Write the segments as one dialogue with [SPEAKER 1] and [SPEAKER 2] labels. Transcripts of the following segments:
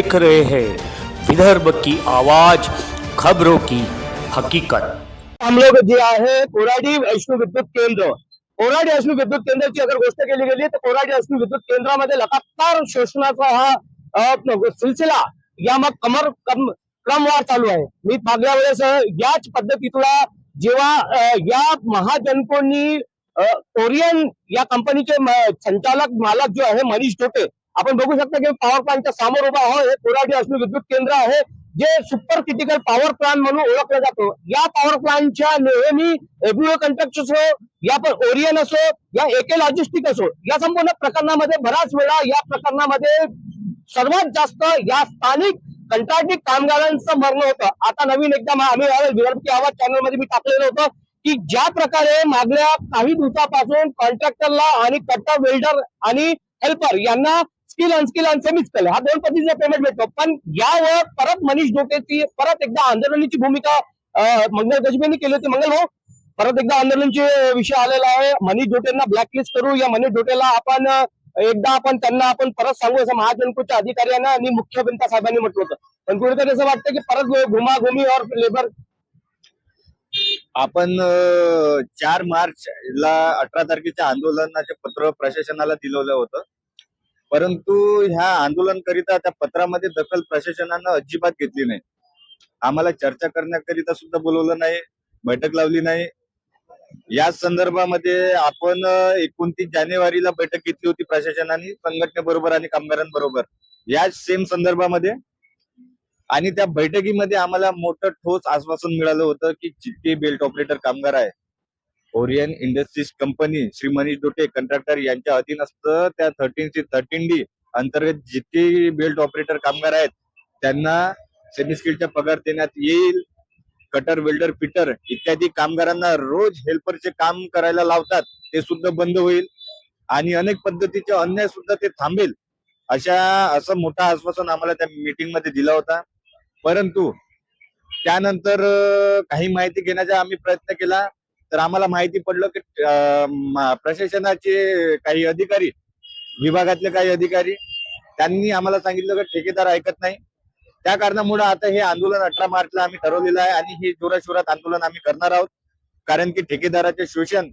[SPEAKER 1] देख रहे हैं विदर्भ की आवाज, खबरों की हकीकत।
[SPEAKER 2] हम लोग जे आहे कोराडी अश्रू विद्युत केंद्र, कोराडी अश्रू विद्युत केंद्राची अगर गोष्ट केली गेली तर कोराडी अश्रू विद्युत केंद्रामध्ये लगातार शोषणाचा हा सिलसिला या मग क्रमवार चालू आहे। मी मागल्या वेळेस याच पद्धतीतला जेव्हा या महाजनकोनी ओरियन या कंपनीचे संचालक मालक जो आहे मनीष टोटे, आपण बघू शकता की पॉवर प्लांटच्या समोर उभा आहे। हे कोराडी अश्रू विद्युत केंद्र आहे जे सुपर क्रिटिकल पॉवर प्लांट म्हणून ओळखलं जातो। या पॉवर प्लांटच्या नेहमी एबुओ कंट्रक्ट असो या पण ओरियन असो या एके लॉजिस्टिक असो, या संपूर्ण प्रकरणामध्ये बराच वेळा या प्रकरणामध्ये सर्वात जास्त या स्थानिक कंत्राटी कामगारांचं मरण होतं। आता नवीन एकदा आम्ही विदर्भ की आवाज चॅनल मध्ये मी टाकलेलं होतं की ज्या प्रकारे मागल्या काही दिवसापासून कॉन्ट्रॅक्टरला आणि कट्टर वेल्डर आणि हेल्पर यांना स्किल अनस्किल आणि सेमी स्किल हा दोन पद्धतीचा पेमेंट भेटतो, पण यावर परत मनीष डोकेची परत एकदा आंदोलनाची भूमिका मंगल गजबेंनी केली होती। मंगल भाऊ, परत एकदा आंदोलनाचे विषय आलेला आहे। मनीष डोटेंना ब्लॅकलिस्ट करू, या मनीष डोटेला आपण त्यांना आपण परत सांगू असं महाजनकोच्या अधिकाऱ्यांना आणि मुख्य अभियंता साहेबांनी म्हटलं होतं, पण कुठेतरी असं वाटतं की परत घुमाघुमी और लेबर
[SPEAKER 3] आपण 4 मार्च ला 18 तारखेच्या आंदोलनाचे पत्र प्रशासनाला दिलेलं होतं, परंतु ह्या आंदोलनकरिता त्या पत्रामध्ये दखल प्रशासनानं अजिबात घेतली नाही। आम्हाला चर्चा करण्याकरिता सुद्धा बोलवलं नाही, बैठक लावली नाही। या संदर्भामध्ये आपण 29 जानेवारीला बैठक घेतली होती प्रशासनाने संघटनेबरोबर आणि कामगारांबरोबर या सेम संदर्भामध्ये, आणि त्या बैठकीमध्ये आम्हाला मोठं ठोस आश्वासन मिळालं होतं की जितके बेल्ट ऑपरेटर कामगार आहे Orion industries company Shri Manish Dote contractor यांच्या अधीन असतं त्या 13C-13D अंतर्गत जितके बेल्ट ऑपरेटर कामगार आहेत त्यांना सेमी स्किलचा पगार देण्यात येईल। कटर वेल्डर फिटर इत्यादी कामगारांना रोज हेल्परचे काम करायला लावतात ते सुद्धा बंद होईल आणि अनेक पद्धतीचे अन्याय सुद्धा ते थांबेल असं मोठं आश्वासन आम्हाला त्या मीटिंग मध्ये दिला होता। परंतु त्यानंतर काही माहिती घेण्याचा आम्ही प्रयत्न केला तर आम्हाला माहिती पडलं की प्रशासनाचे काही अधिकारी, विभागातले काही अधिकारी त्यांनी आम्हाला सांगितलं की ठेकेदार ऐकत नाही। त्या कारणामुळे आता हे आंदोलन 18 मार्चला आम्ही ठरवलेलं आहे आणि हे जोराशोरात आंदोलन आम्ही करणार आहोत, कारण की ठेकेदाराचे शोषण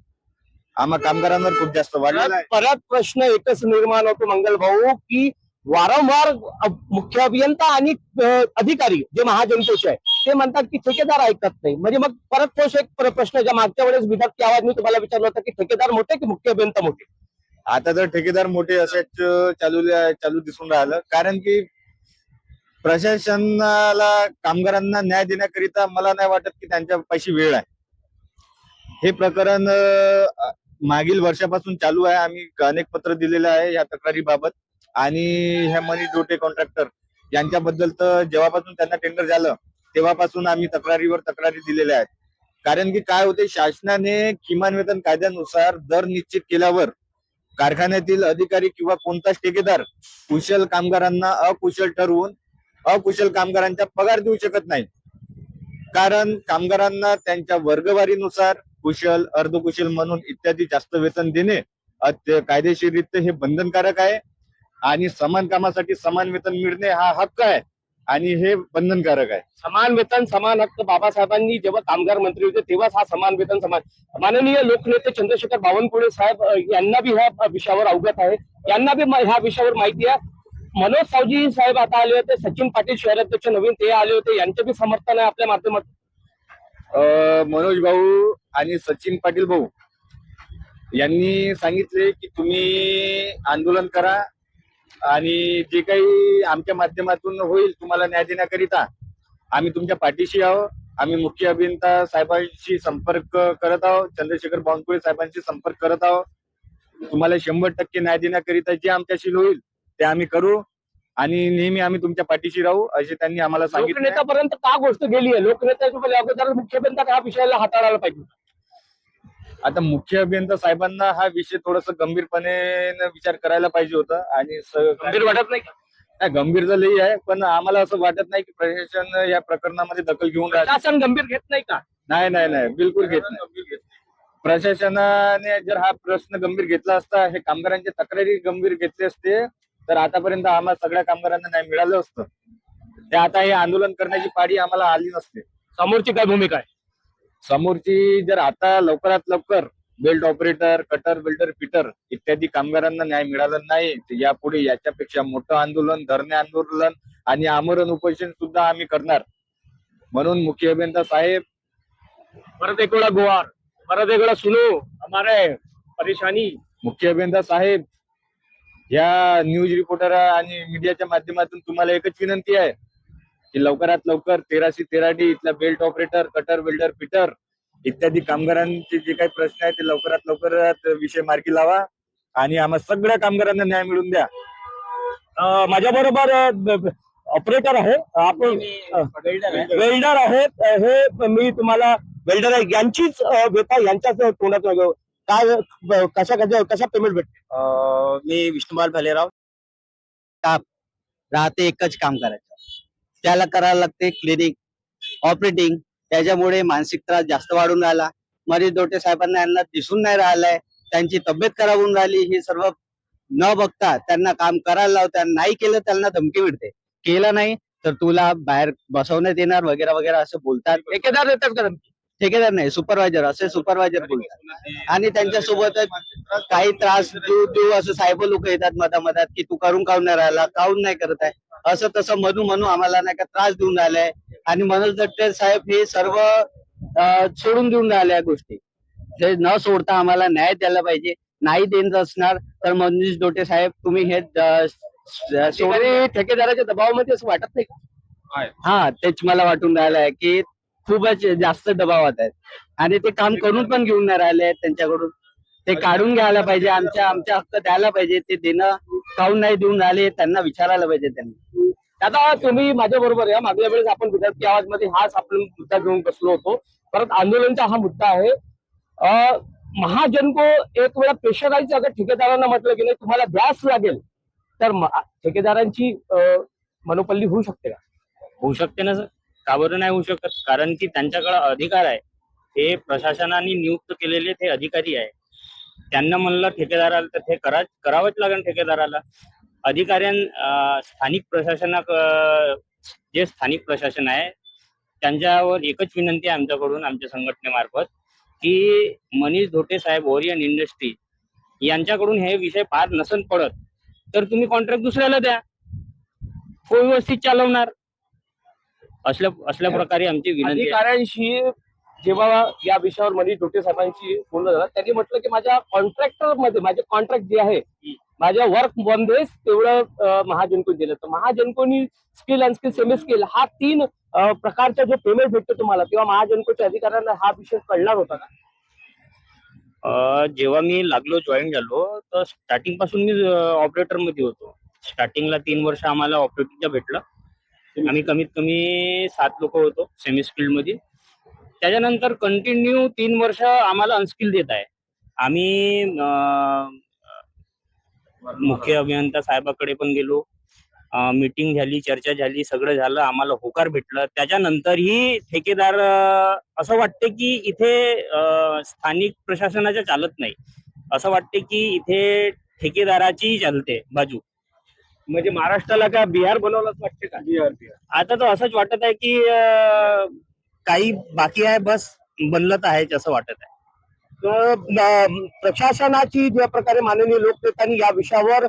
[SPEAKER 3] आम्हा कामगारांवर खूप जास्त वाढलेलं आहे।
[SPEAKER 2] परत प्रश्न एकच निर्माण होतो मंगल भाऊ की वारंवार मुख्य अभियंता आणि अधिकारी जे महाजनकोचे आहे ते म्हणतात की ठेकेदार ऐकत नाही, म्हणजे मग परत तोच एक प्रश्न ज्या मागच्या वेळेस विदर्भ की आवाज मी तुम्हाला विचारलं होतं की ठेकेदार मोठे की मुख्य अभियंता मोठे?
[SPEAKER 3] आता तर ठेकेदार मोठे असेच चालू दिसून राहिलं, कारण की प्रशासनाला कामगारांना न्याय देण्याकरिता मला नाही वाटत की त्यांच्या पाशी वेळ आहे। हे प्रकरण मागील वर्षापासून चालू आहे, आम्ही अनेक पत्र दिलेले आहे या तक्रारीबाबत आणि ह्या मनीष डोटे कॉन्ट्रॅक्टर यांच्याबद्दल तर जेव्हापासून त्यांना टेंडर झालं तेव्हापासून आम्ही तक्रारीवर तक्रारी दिलेल्या आहेत। कारण की काय होते, शासनाने किमान वेतन कायद्यानुसार दर निश्चित केल्यावर कारखान्यातील अधिकारी किंवा कोणताच ठेकेदार कुशल कामगारांना अकुशल ठरवून अकुशल कामगारांचा पगार देऊ शकत नाही, कारण कामगारांना त्यांच्या वर्गवारीनुसार कुशल, अर्धकुशल म्हणून इत्यादी जास्त वेतन देणे कायदेशीररित्या हे बंधनकारक आहे आणि समान कामासाठी समान वेतन मिळणे हा हक्क आहे आणि हे बंधनकारक आहे।
[SPEAKER 2] समान वेतन समान हक्क बाबासाहेबांनी जेव्हा कामगार मंत्री होते तेव्हाच हा समान वेतन समान। माननीय लोकनेते चंद्रशेखर बावनकुळे साहेब यांना बी ह्या विषयावर अवगत आहे, यांना बी ह्या विषयावर माहिती आहे। मनोज सावजी साहेब आता आले होते, सचिन पाटील शहराध्यक्ष नवीन ते आले होते, यांचे बी समर्थन आहे आपल्या माध्यमातून।
[SPEAKER 3] मनोज भाऊ आणि सचिन पाटील भाऊ यांनी सांगितले की तुम्ही आंदोलन करा आणि जे काही आमच्या माध्यमातून होईल तुम्हाला न्याय देण्याकरिता आम्ही तुमच्या पाठीशी आहोत। आम्ही मुख्य अभियंता साहेबांशी संपर्क करत आहोत, चंद्रशेखर बावनकुळे साहेबांशी संपर्क करत आहोत। तुम्हाला 100% न्याय देण्याकरिता जे आमच्याशी होईल ते आम्ही करू आणि नेहमी आम्ही तुमच्या पाठीशी राहू असे त्यांनी आम्हाला सांगितलं।
[SPEAKER 2] लोकनेत्यापर्यंत का गोष्ट गेली आहे? लोकनेत्याच्या अगोदर मुख्य अभियंता हा विषयाला हाताळायला पाहिजे।
[SPEAKER 3] आता मुख्य अभियंता साहेबांना हा विषय थोडस गंभीरपणे विचार करायला पाहिजे होता आणि
[SPEAKER 2] गंभीर वाटत नाही का?
[SPEAKER 3] गंभीर तर लई आहे, पण आम्हाला असं वाटत नाही की प्रशासन या प्रकरणामध्ये दखल घेऊन
[SPEAKER 2] शासन गंभीर घेत नाही का?
[SPEAKER 3] नाही, बिलकुल घेत नाही। प्रशासनाने जर हा प्रश्न गंभीर घेतला असता, हे कामगारांच्या तक्रारी गंभीर घेतले असते तर आतापर्यंत आम्हाला सगळ्या कामगारांना न्याय मिळालं असतं. ते आता हे आंदोलन करण्याची पाळी आम्हाला आली नसते.
[SPEAKER 2] समोरची काय भूमिका आहे?
[SPEAKER 3] समोरची जर आता लवकरात लवकर belt operator, cutter, builder, fitter इत्यादी कामगारांना न्याय मिळाला नाही तर यापुढे याच्यापेक्षा मोठं आंदोलन, धरणे आंदोलन आणि आमरण उपोषण सुद्धा आम्ही करणार. म्हणून मुख्य अभियंता साहेब,
[SPEAKER 2] परत एक वेळा गुहार, परत एक वेळा सुनो हमारे परेशानी.
[SPEAKER 3] मुख्य अभियंता साहेब, या न्यूज रिपोर्टर आणि मीडियाच्या माध्यमातून तुम्हाला एकच विनंती आहे की लवकरात लवकर 1313D इथला belt operator, cutter, builder, fitter इत्यादी कामगारांचे जे काही प्रश्न आहेत ते लवकरात लवकर विषय मार्गी लावा आणि आम्हा सगळ्या कामगारांना न्याय मिळवून द्या.
[SPEAKER 2] माझ्या बरोबर ऑपरेटर आहे, आपण वेल्डर आहेत. हे मी तुम्हाला वेल्डर आहे यांचीच व्यथा यांच्याच तोंडात काय कशा पेमेंट भेटते?
[SPEAKER 4] मी विष्णुपाल भालेराव. काम राहते एकच काम करायचं, त्याला करायला लागते क्लिनिक, ऑपरेटिंग. त्याच्यामुळे मानसिक त्रास जास्त वाढून राहिला. मरीज दोटे साहेबांना यांना दिसून नाही राहिलाय, त्यांची तब्येत खराब होऊन राहिली. हे सर्व न बघता त्यांना काम करायला लावतात. नाही केलं त्यांना धमकी मिळते, केलं नाही तर तुला बाहेर बसवण्यात येणार वगैरे वगैरे असं बोलतात.
[SPEAKER 2] ठेकेदार देतात का धमकी?
[SPEAKER 4] ठेकेदार नाही, सुपरवायझर, असे सुपरवायझर बोलतात. आणि त्यांच्यासोबतच काही त्रास देऊ असं साहेब लोक येतात मधामधात की तू करून काऊन नाही राहिला, काऊन नाही करत आहे, असं तसं म्हणू आम्हाला नाही का त्रास देऊन राहिलाय. आणि मनोज दट्टे साहेब हे सर्व सोडून देऊन राहिल्या गोष्टी. हे न सोडता आम्हाला न्याय द्यायला पाहिजे. नाही देत असणार तर मनोज दोटे साहेब तुम्ही हे
[SPEAKER 2] ठेकेदाराच्या दबावामध्ये असं वाटत नाही का?
[SPEAKER 4] हा, तेच मला वाटून राहिलं आहे की खूपच जास्त दबावात आहेत आणि ते काम करून पण घेऊन नाही राहिले आहेत. त्यांच्याकडून ते काढून घ्यायला पाहिजे, आमच्या हक्क द्यायला पाहिजे. ते देणं काऊन नाही देऊन राहिले त्यांना विचारायला पाहिजे त्यांनी.
[SPEAKER 2] आता तुम्ही माझ्या बरोबर या मागल्या वेळेस आपण विद्यार्थी आवाज मध्ये हाच आपण मुद्दा घेऊन बसलो होतो. परत आंदोलनचा हा मुद्दा आहे. महाजन को एक वेळा प्रेशराईज अगर ठेकेदारांना म्हटलं की नाही तुम्हाला द्यास लागेल तर ठेकेदारांची मनोपल्ली होऊ शकते का?
[SPEAKER 1] होऊ शकते ना सर, का बरं नाही होऊ शकत? कारण की त्यांच्याकडे अधिकार आहे. हे प्रशासनाने नियुक्त केलेले ते अधिकारी आहे. त्यांना म्हणलं ठेकेदाराला तर ते करावंच लागेल. ठेकेदाराला स्थानिक जे स्थानिक प्रशासन आहे त्यांच्यावर एकच विनंती आहे आमच्याकडून, आमच्या संघटनेमार्फत, की मनीष धोटे साहेब, ओरियन इंडस्ट्री यांच्याकडून हे विषय पार नसन पडत तर तुम्ही कॉन्ट्रॅक्ट दुसऱ्याला द्या, तो व्यवस्थित चालवणार. असल्या प्रकारे आमची विनंती आहे.
[SPEAKER 2] अधिकाऱ्यांशी जेव्हा या विषयावर मनीष धोटे साहेबांशी बोलणं झालं त्यांनी म्हटलं की माझ्या कॉन्ट्रॅक्टर मध्ये माझे कॉन्ट्रॅक्ट जे आहे माझ्या वर्क मध्येच तेवढं महाजनको दिलं. तर महाजनकोनी स्किल, अनस्किल, सेमी स्किल हा 3 प्रकारचा जो पेमेंट भेटतो तुम्हाला, तेव्हा महाजनकोच्या अधिकाऱ्यांना हा विषय कळणार होता का?
[SPEAKER 1] जेव्हा मी लागलो, जॉईन झालो तर स्टार्टिंग पासून मी ऑपरेटर मध्ये होतो. स्टार्टिंगला 3 वर्ष आम्हाला ऑपरेटिंगचं भेटलं. आम्ही कमीत कमी 7 लोक होतो सेमी स्किल्ड मध्ये. त्याच्यानंतर कंटिन्यू 3 वर्ष आम्हाला अनस्किल देत आहे. आम्ही मुख्य अभियंता साहेबाकडे पण गेलो, मीटिंग झाली, चर्चा झाली, सगळं झालं, आम्हाला होकार भेटलं. त्याच्यानंतरही ठेकेदार असं वाटते की इथे स्थानिक प्रशासनाच्या चालत नाही, असं वाटते की इथे ठेकेदाराची चालते बाजू.
[SPEAKER 2] म्हणजे महाराष्ट्राला का बिहार बनवलंच वाटते का? बिहार
[SPEAKER 1] आता तर असंच वाटत आहे की काही बाकी आहे, बस बनलं तर आहे असं वाटत आहे.
[SPEAKER 2] प्रशासनाची ज्या प्रकारे माननीय लोकनेत्यांनी या विषयावर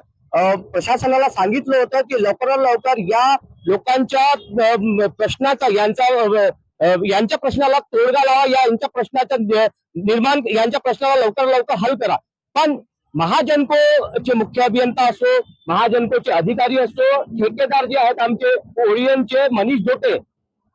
[SPEAKER 2] प्रशासनाला सांगितलं होतं की लवकरात लवकर या लोकांच्या प्रश्नाचा यांच्या प्रश्नाला तोडगा लावा, यांच्या प्रश्नाचा यांच्या प्रश्नाला लवकर हल करा. पण महाजनकोचे मुख्य अभियंता असो, महाजनकोचे अधिकारी असो, ठेकेदार जे आहेत आमचे ओरियनचे मनीष धोटे,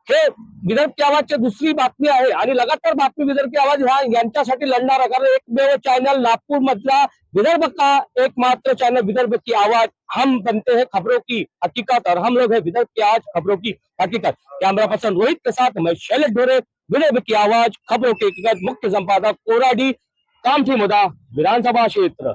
[SPEAKER 2] हे विदर्भ की आवाजची दुसरी बातमी आहे आणि लगातार बातमी विदर्भ की आवाज ह्या यांच्यासाठी लढणार आहे. कारण एकमेव चॅनल नागपूर मधला विदर्भ का एकमात्र चॅनल विदर्भ की आवाज. हम बनते हैं खबरों की हकीकत और हम लोग है विदर्भ की आवाज, खबरों की हकीकत. कैमरा पर्सन रोहित के साथ मैं शैलेश ढोरे, विदर्भ की आवाज, खबरों की हकीकत, मुख्य संपादक कोराडी, कामठी मुदा, विधानसभा क्षेत्र.